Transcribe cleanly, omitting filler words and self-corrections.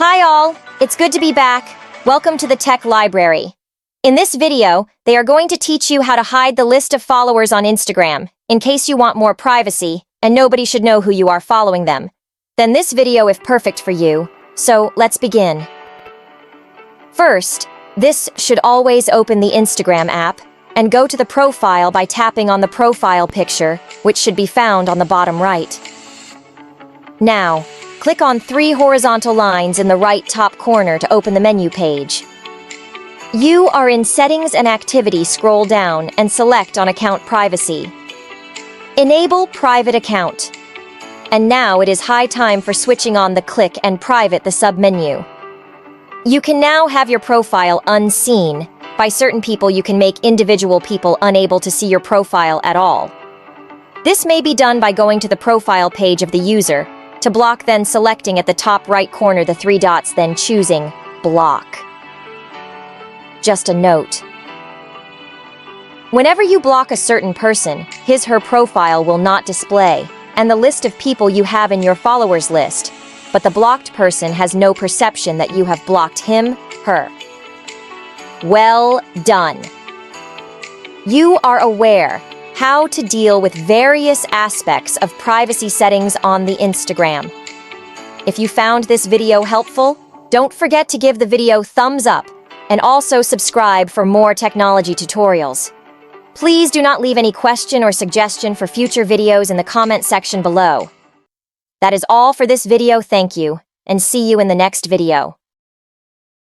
Hi all, it's good to be back. Welcome to the Tech Library. In this video, they are going to teach you how to hide the list of followers on Instagram, in case you want more privacy, and nobody should know who you are following them. Then this video is perfect for you, so let's begin. First, this should always open the Instagram app, and go to the profile by tapping on the profile picture, which should be found on the bottom right. Now, click on 3 horizontal lines in the right top corner to open the menu page. You are in Settings and Activity, scroll down and select on Account Privacy. Enable Private Account. And now it is high time for switching on the Click and Private the submenu. You can now have your profile unseen. By certain people, you can make individual people unable to see your profile at all. This may be done by going to the profile page of the user, to block, then selecting at the top right corner the 3 dots, then choosing Block. Just a note. Whenever you block a certain person, his/her profile will not display, and the list of people you have in your followers list, but the blocked person has no perception that you have blocked him/her. Well done. You are aware how to deal with various aspects of privacy settings on the Instagram. If you found this video helpful, don't forget to give the video thumbs up and also subscribe for more technology tutorials. Please do not leave any question or suggestion for future videos in the comment section below. That is all for this video. Thank you, and see you in the next video.